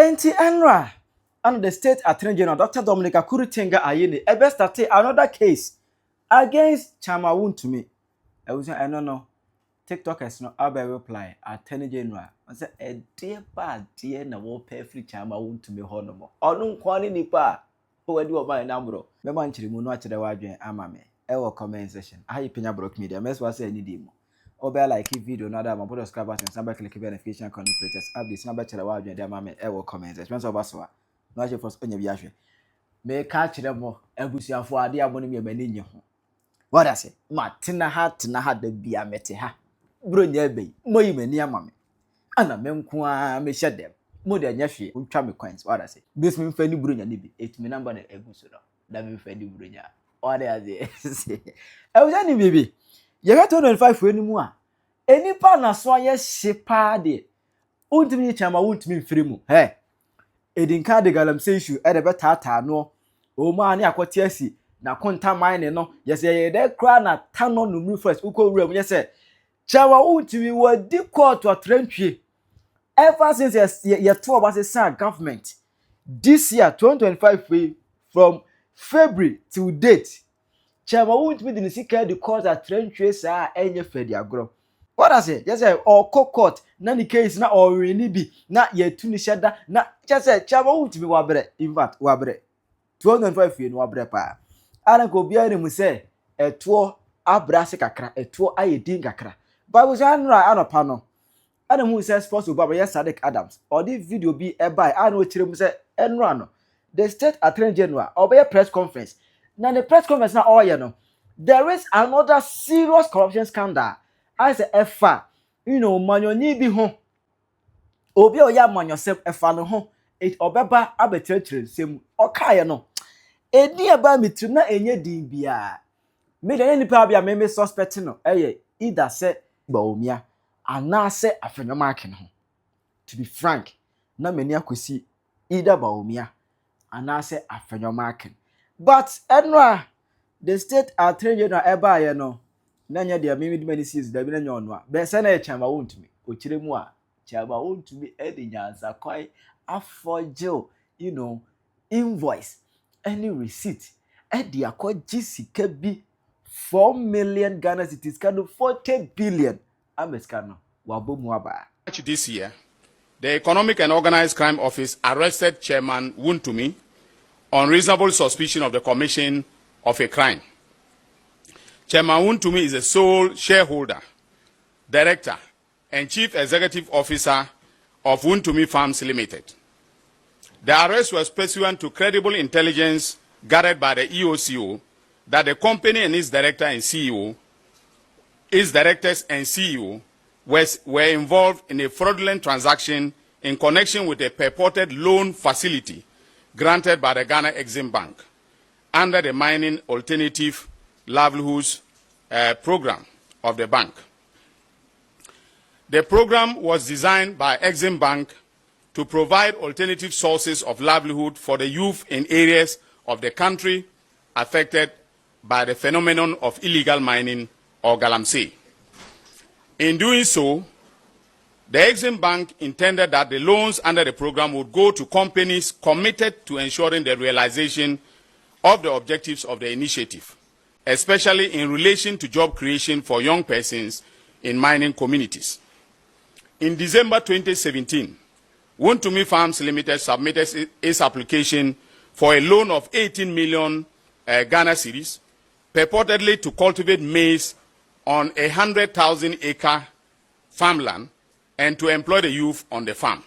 Enti Enra and the State Attorney General Dr. Dominica Kurutenga Ayini ebe start another case against Chairman Wontumi. I was I don't know. TikTokers no abe reply Attorney General. I said a dear bad dear na wo pay free Chairman Wontumi ho no mo. Onu kwani nipa o edi oba na mbro. Me man chiri mu no a chire wadwen ama me. E wo comment section. Ayi Penyah block media. Me so say any dey mo. Obe like video na da ma put subscribe button samba click notification connectors updates na ba chire wadwen dey ama me e wo comment section. So ba so a no a first onya bi ahwe. Me ka chire mo abusuafo ade abone me mani nye ho. What I say? Ma tina ha da bia mete ha. Bro nya be moyi mani ama me. Ana me nko a me hye dem. Mo de nya hwe untwa me coins. What I say? Bis me mfa ni bro nya ni bi. Etimi number na eguso no. Da me mfa ni bro nya. What I say? E wo ni bibi. Ye ga 25 we ni mu a. Enipa na so ye hyepa de. Untimi Chairman Wontumi mfiri mu. He. Edinka de galamsey issue e de betata no. O ma ani akwoti asi na konta mine no yese ye de kra na tano no mu first uko wura mu yese Chairman Wontumi wa di court to trentwie ever since ye to oba government this year 2025 from February till date Chairman Wontumi di sika di court at trentwie sa enye fedi agro. What I say? Yes, or court na the case na or ni bi na ye tu ni sheda na just Chairman Wontumi wa bre in fact wa bre 2025 no wa bre pa. Ana ko bia ni mu se eto abrase kakra eto ayedin kakra Bible genre anopa no ana mu se sports oba ye Sadiq Adams or the video bi e bai ana o kire mu se enro no the State Attorney General obey press conference na the press conference na all ye no there is another serious corruption scandal as a efa manyoni bi ho obi o ya manyosem efa no ho it obeba abetrechire nsem okaye no edi eba mitu na enye din bia me de nipa bia me suspect no either say baomia ana say afenwoma aken ho. To be frank na mani akosi either baomia ana say afenwoma aken but enra the State Attorney General eba ye no na nya de me mani sees da bi na nya ono a be se na Chairman Wontumi o kire mu a Chairman Wontumi e de nyansa kwai afọgil invoice any receipt the akwaji sika bi 4 million Ghana cedis kind of 40 billion ameskano wabomu aba. This year, the Economic and Organized Crime Office arrested Chairman Wontumi on reasonable suspicion of the commission of a crime. Chairman Wontumi is a sole shareholder, director, and chief executive officer of Wontumi Farms Limited. The arrest was pursuant to credible intelligence gathered by the EOCO that the company and its director and CEO, its directors and CEO were involved in a fraudulent transaction in connection with a purported loan facility granted by the Ghana Exim Bank under the Mining Alternative Livelihoods program of the bank. The program was designed by Exim Bank to provide alternative sources of livelihood for the youth in areas of the country affected by the phenomenon of illegal mining or galamsey. In doing so, the Exim Bank intended that the loans under the program would go to companies committed to ensuring the realization of the objectives of the initiative, especially in relation to job creation for young persons in mining communities. In December 2017, Wontumi Farms Limited submitted its application for a loan of 18 million Ghana cedis, purportedly to cultivate maize on 100,000 acre farmland and to employ the youth on the farm.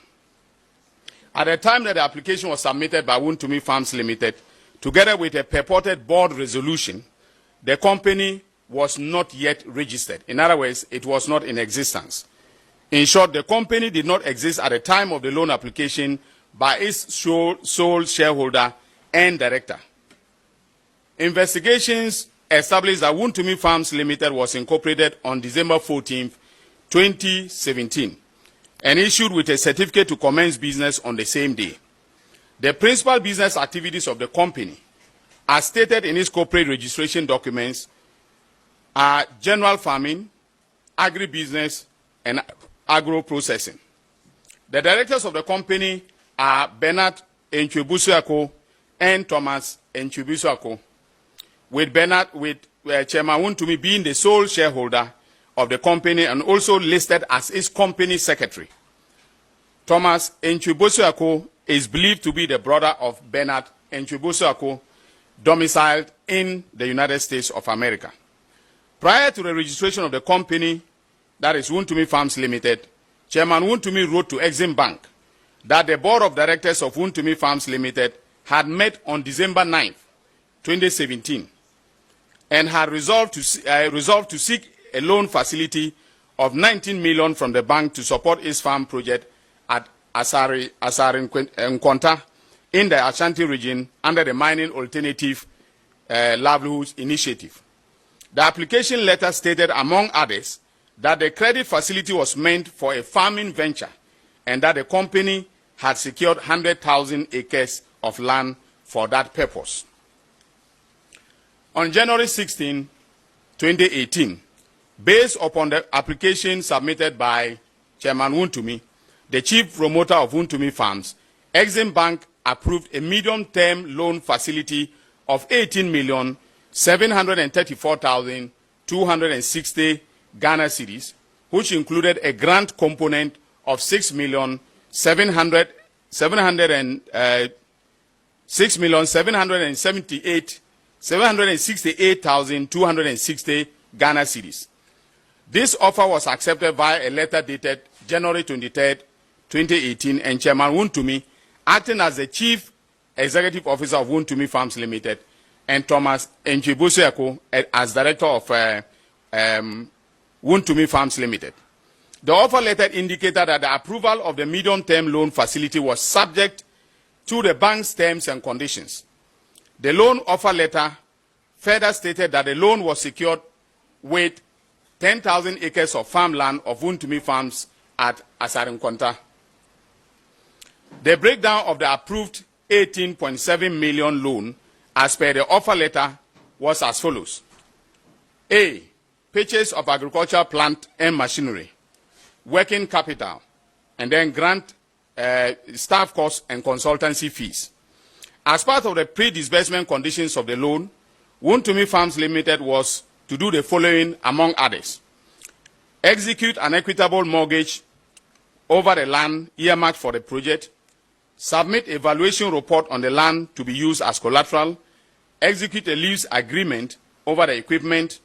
At the time that the application was submitted by Wontumi Farms Limited, together with a purported board resolution, the company was not yet registered. In other words, it was not in existence. In short, the company did not exist at the time of the loan application by its sole shareholder and director. Investigations established that Wontumi Farms Limited was incorporated on December 14, 2017, and issued with a certificate to commence business on the same day. The principal business activities of the company, as stated in its corporate registration documents, are general farming, agribusiness, and agro-processing. The directors of the company are Bernard Enchibusuako and Thomas Enchibusuako, with Chairman Wontumi being the sole shareholder of the company and also listed as its company secretary. Thomas Enchibusuako is believed to be the brother of Bernard Enchibusuako, domiciled in the United States of America. Prior to the registration of the company, that is Wontumi Farms Limited, Chairman Wontumi wrote to Exim Bank that the board of directors of Wontumi Farms Limited had met on December 9, 2017, and had resolved to seek a loan facility of 19 million from the bank to support its farm project at Asari Nkwanta in the Ashanti region under the Mining Alternative Livelihoods Initiative. The application letter stated, among others, that the credit facility was meant for a farming venture and that the company had secured 100,000 acres of land for that purpose. On January 16, 2018, based upon the application submitted by Chairman Wontumi, the chief promoter of Wontumi Farms, Exim Bank approved a medium-term loan facility of 18,734,260 Ghana cedis, which included a grant component of 6,768,260 Ghana cedis. This offer was accepted via a letter dated January 23, 2018, and Chairman Wontumi, acting as the Chief Executive Officer of Wontumi Farms Limited, and Thomas Enchibusuako as Director of Wontumi Farms Limited. The offer letter indicated that the approval of the medium-term loan facility was subject to the bank's terms and conditions. The loan offer letter further stated that the loan was secured with 10,000 acres of farmland of Wontumi Farms at Asari Nkwanta. The breakdown of the approved 18.7 million loan as per the offer letter was as follows. A. Purchase of agricultural plant and machinery, working capital, and then grant staff costs and consultancy fees. As part of the pre-disbursement conditions of the loan, Wontumi Farms Limited was to do the following, among others: execute an equitable mortgage over the land earmarked for the project, submit a valuation report on the land to be used as collateral, execute a lease agreement over the equipment,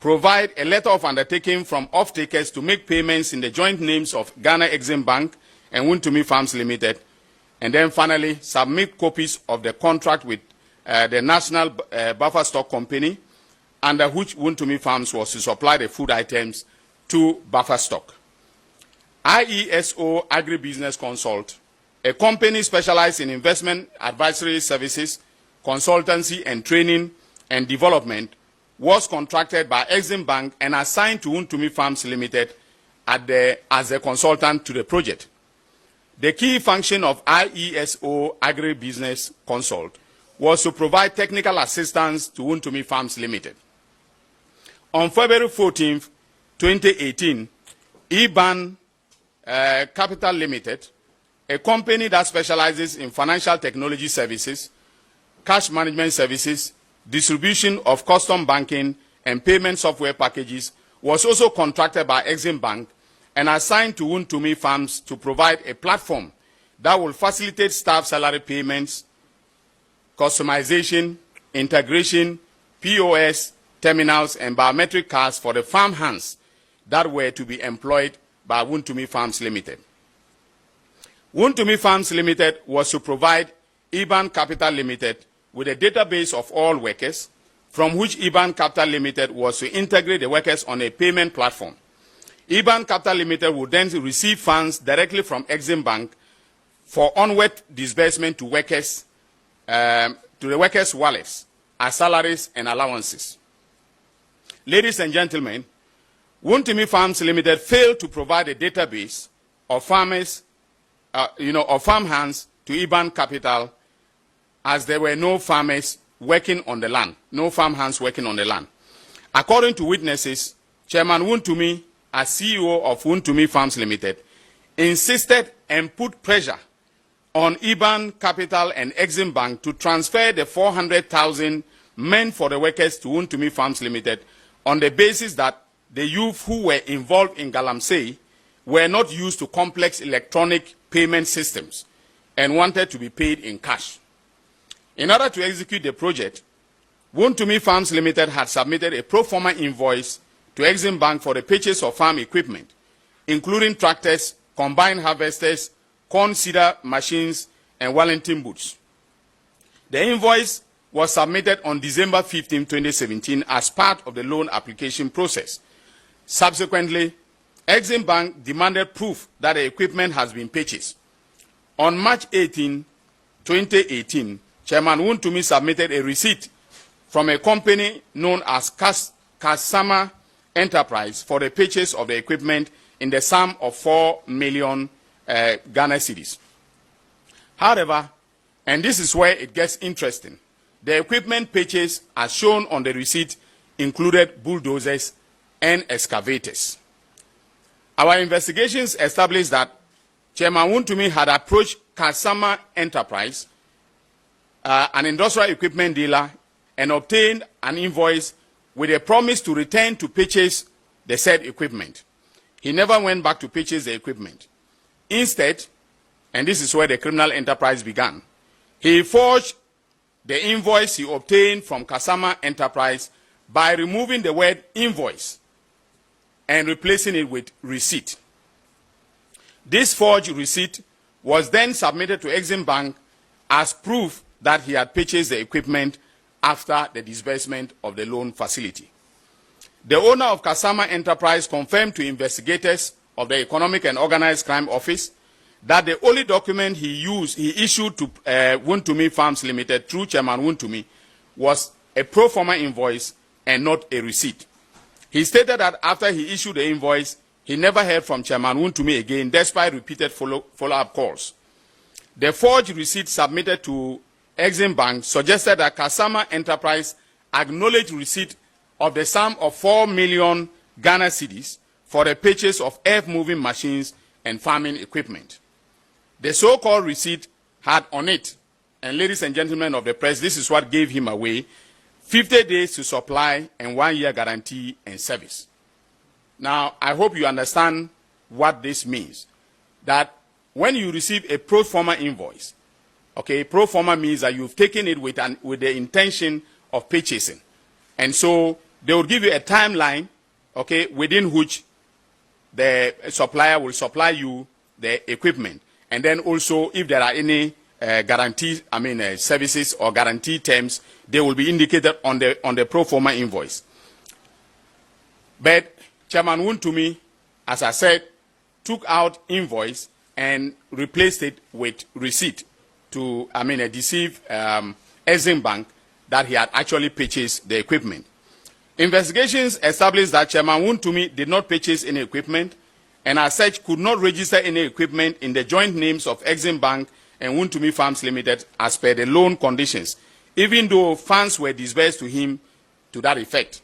provide a letter of undertaking from off-takers to make payments in the joint names of Ghana Exim Bank and Wontumi Farms Limited, and then finally submit copies of the contract with the National Buffer Stock Company, under which Wontumi Farms was to supply the food items to buffer stock. IESO Agribusiness Consult, a company specialized in investment advisory services, consultancy and training and development, was contracted by Exim Bank and assigned to Wontumi Farms Limited as a consultant to the project. The key function of IESO Agribusiness Consult was to provide technical assistance to Wontumi Farms Limited. On February 14, 2018, EBAN Capital Limited, a company that specializes in financial technology services, cash management services, distribution of custom banking and payment software packages, was also contracted by Exim Bank and assigned to Wontumi Farms to provide a platform that will facilitate staff salary payments, customization, integration, POS, terminals, and biometric cards for the farm hands that were to be employed by Wontumi Farms Limited. Wontumi Farms Limited was to provide EBAN Capital Limited with a database of all workers, from which EBAN Capital Limited was to integrate the workers on a payment platform. EBAN Capital Limited would then receive funds directly from Exim Bank for onward disbursement to workers, to the workers' wallets as salaries and allowances. Ladies and gentlemen, Wontumi Farms Limited failed to provide a database of farmers, of farm hands to EBAN Capital, as there were no farmers working on the land, no farm hands working on the land. According to witnesses, Chairman Wontumi, as CEO of Wontumi Farms Limited, insisted and put pressure on IBAN Capital and Exim Bank to transfer the 400,000 meant for the workers to Wontumi Farms Limited on the basis that the youth who were involved in Galamsey were not used to complex electronic payment systems and wanted to be paid in cash. In order to execute the project, Wontumi Farms Limited had submitted a pro forma invoice to Exim Bank for the purchase of farm equipment, including tractors, combine harvesters, corn seeder machines, and Wellington boots. The invoice was submitted on December 15, 2017 as part of the loan application process. Subsequently, Exim Bank demanded proof that the equipment has been purchased. On March 18, 2018, Chairman Wontumi submitted a receipt from a company known as Kasama Enterprise for the purchase of the equipment in the sum of 4 million Ghana cedis. However, and this is where it gets interesting, the equipment purchase as shown on the receipt included bulldozers and excavators. Our investigations established that Chairman Wontumi had approached Kasama Enterprise, an industrial equipment dealer, and obtained an invoice with a promise to return to purchase the said equipment. He never went back to purchase the equipment. Instead, and this is where the criminal enterprise began, he forged the invoice he obtained from Kasama Enterprise by removing the word invoice and replacing it with receipt. This forged receipt was then submitted to Exim Bank as proof that he had purchased the equipment after the disbursement of the loan facility. The owner of Kasama Enterprise confirmed to investigators of the Economic and Organized Crime Office that the only document he issued to Wontumi Farms Limited through Chairman Wontumi was a pro forma invoice and not a receipt. He stated that after he issued the invoice, he never heard from Chairman Wontumi again, despite repeated follow-up calls. The forged receipt submitted to Exim Bank suggested that Kasama Enterprise acknowledged receipt of the sum of 4 million Ghana cedis for the purchase of earth-moving machines and farming equipment. The so-called receipt had on it, and ladies and gentlemen of the press, this is what gave him away, 50 days to supply and 1 year guarantee and service. Now, I hope you understand what this means. That when you receive a pro forma invoice, okay, pro forma means that you've taken it with the intention of purchasing. And so they will give you a timeline, okay, within which the supplier will supply you the equipment. And then also, if there are any services or guarantee terms, they will be indicated on the pro forma invoice. But Chairman Wontumi, as I said, took out invoice and replaced it with receipt to, deceive Exim Bank that he had actually purchased the equipment. Investigations established that Chairman Wontumi did not purchase any equipment and as such could not register any equipment in the joint names of Exim Bank and Wontumi Farms Limited as per the loan conditions, even though funds were disbursed to him to that effect.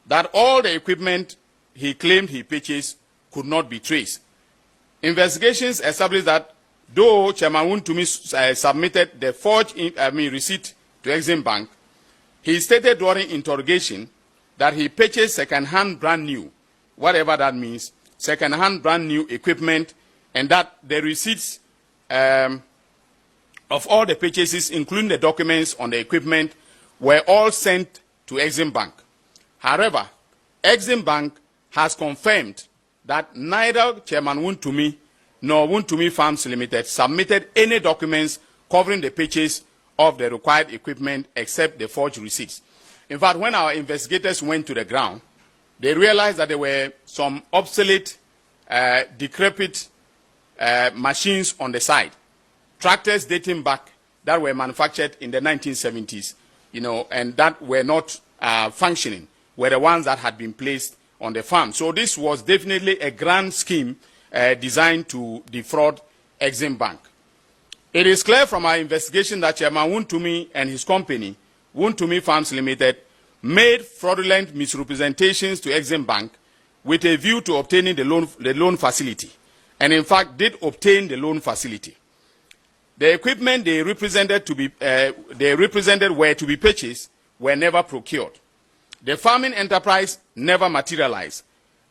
That all the equipment he claimed he purchased could not be traced. Investigations established that though Chairman Wontumi submitted the forged receipt to Exim Bank, he stated during interrogation that he purchased second-hand brand new, whatever that means, second-hand brand new equipment, and that the receipts of all the purchases, including the documents on the equipment, were all sent to Exim Bank. However, Exim Bank has confirmed that neither Chairman Wontumi nor Wontumi Farms Limited submitted any documents covering the purchase of the required equipment except the forged receipts. In fact, when our investigators went to the ground, they realized that there were some obsolete, decrepit machines on the side, tractors dating back that were manufactured in the 1970s, and that were not functioning, were the ones that had been placed on the farm. So this was definitely a grand scheme designed to defraud Exim Bank. It is clear from our investigation that Chairman Wontumi and his company, Wontumi Farms Limited, made fraudulent misrepresentations to Exim Bank with a view to obtaining the loan facility, and in fact did obtain the loan facility. The equipment they represented were to be purchased were never procured. The farming enterprise never materialized,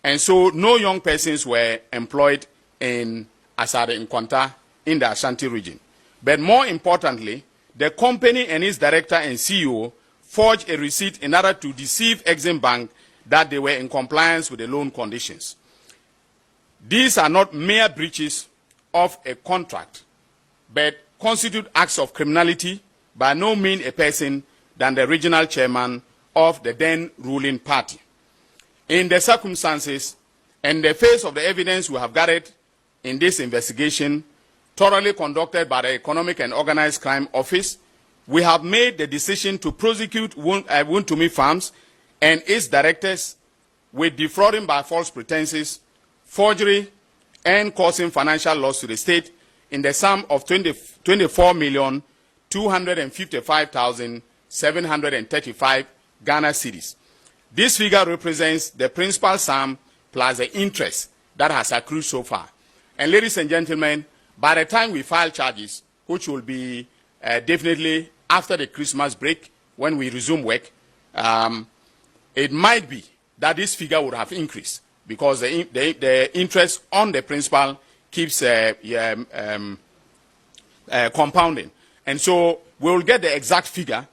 and so no young persons were employed in Asade Nkwanta in the Ashanti region. But more importantly, the company and its director and CEO forged a receipt in order to deceive Exim Bank that they were in compliance with the loan conditions. These are not mere breaches of a contract, but constitute acts of criminality, by no means a person than the regional chairman of the then ruling party. In the circumstances and the face of the evidence we have gathered in this investigation, thoroughly conducted by the Economic and Organized Crime Office, we have made the decision to prosecute Wontumi Farms and its directors with defrauding by false pretenses, forgery, and causing financial loss to the state in the sum of 24,255,735 Ghana cedis. This figure represents the principal sum plus the interest that has accrued so far. And ladies and gentlemen, by the time we file charges, which will be definitely after the Christmas break when we resume work, it might be that this figure would have increased because the interest on the principal keeps compounding. And so we will get the exact figure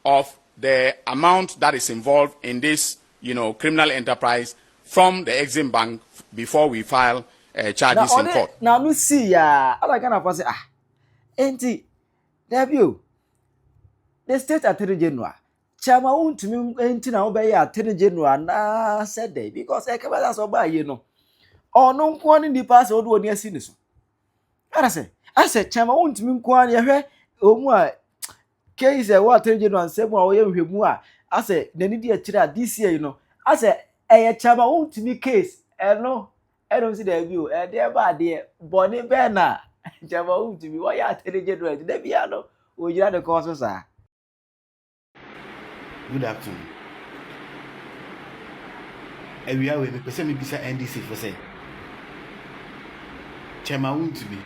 of the amount that is involved in this, criminal enterprise from the Exim Bank before we file charges in court. Now, no see ya. I like to say, auntie, debut. The state attorney general, Chairman Wontumi, auntie now obey attorney general na said they because I can't that's obey or no one in the past old one year seen this. I said, Chairman Wontumi kwani here, omwa case what attorney general and say more more. I said, they need a this year, I said, Chairman Wontumi case, no. I don't see the view. Dear bad dear, Bonnie Berna, Chairman Wontumi, why are telling general? The piano, we are the causes are. Good afternoon. We are with me, person bisa NDC for say. Chairman Wontumi,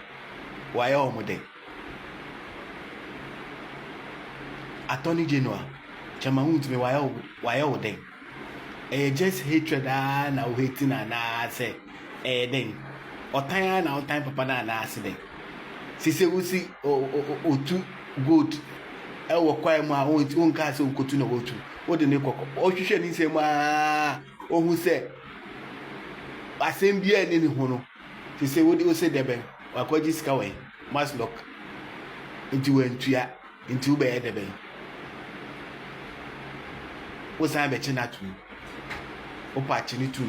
why are we there? Attorney General, Chairman Wontumi, why are we there? Just hatred now hating and say. Then otanya na otanya papa na accident sise wusi otu good e wo kwai mu a won ka se nkotu na wotu wo de ne kokko o hwehwe ni se mu a ohun se asem bia ni ni ho no sise wo de o se deben wa kwaji sika we mas lock nti wantua nti wo be ye deben wo san be china tu o pa chini tu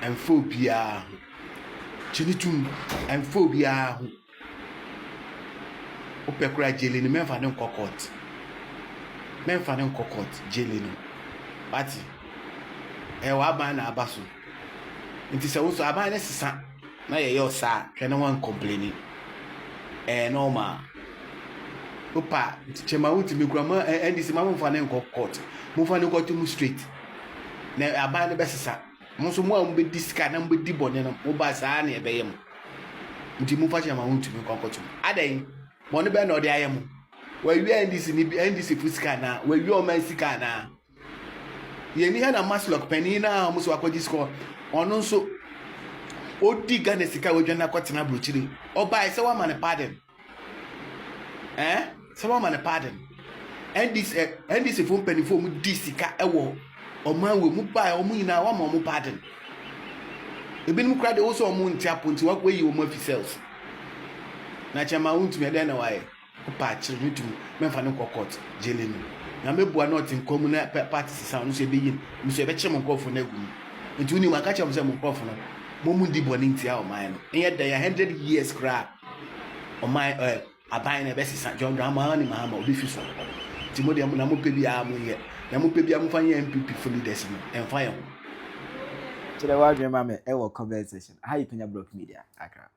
and phobia chinitum and phobia opekura jelini memfa ne kokot jelini party wa ban na abaso nti se wo so aban ne sisa na ye yo sa hwe ne wan complaining normal opa Chairman Wontumi kura ma ndisi ma memfa ne kokot memfa ne kokot mu straight na aban ne besisa Monso mo ambe diska na mbe dibone na mo ba saa na ebe yem nti mo fa Chairman Wontumi konkotum adan mo ne be na ode ayem wa wi ndisi ni bi ndisi fuska na wa wi o man sika na ye ni ha na maslok pani na mo so akwaji score ono nso odi Ghana sika we dwana kwatena brochiri oba se wa man pardon se wa man pardon ndisi fu pani fu mu disika ewo Oman we mu buy omu ina wa mo pardon ebinum kra de wo so omu ntiapo nti wa yi wo ma fi sales na Chairman Wontumi de na wae pa chiri mutum memfa ne kokot jelenu na mebua not in common party sound so be yin mu so be chemo nkofo na gum nti uni maka chemo se mo nkofo no mo mu ndi boni ntia oman no ye da 100 years kra oman aban na be sisa John Drama ni mahama obi fi so ti mo de na mo pe bia mo ye na mo pe bia mo fa ye MPP for leaders no en fa ye ho to the word mama e wo conversation how you Penyah Block Media Accra.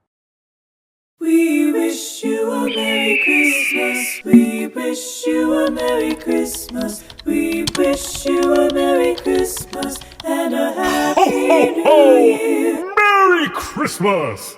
We wish you a Merry Christmas. We wish you a Merry Christmas. We wish you a Merry Christmas and a Happy New Year. Merry Christmas!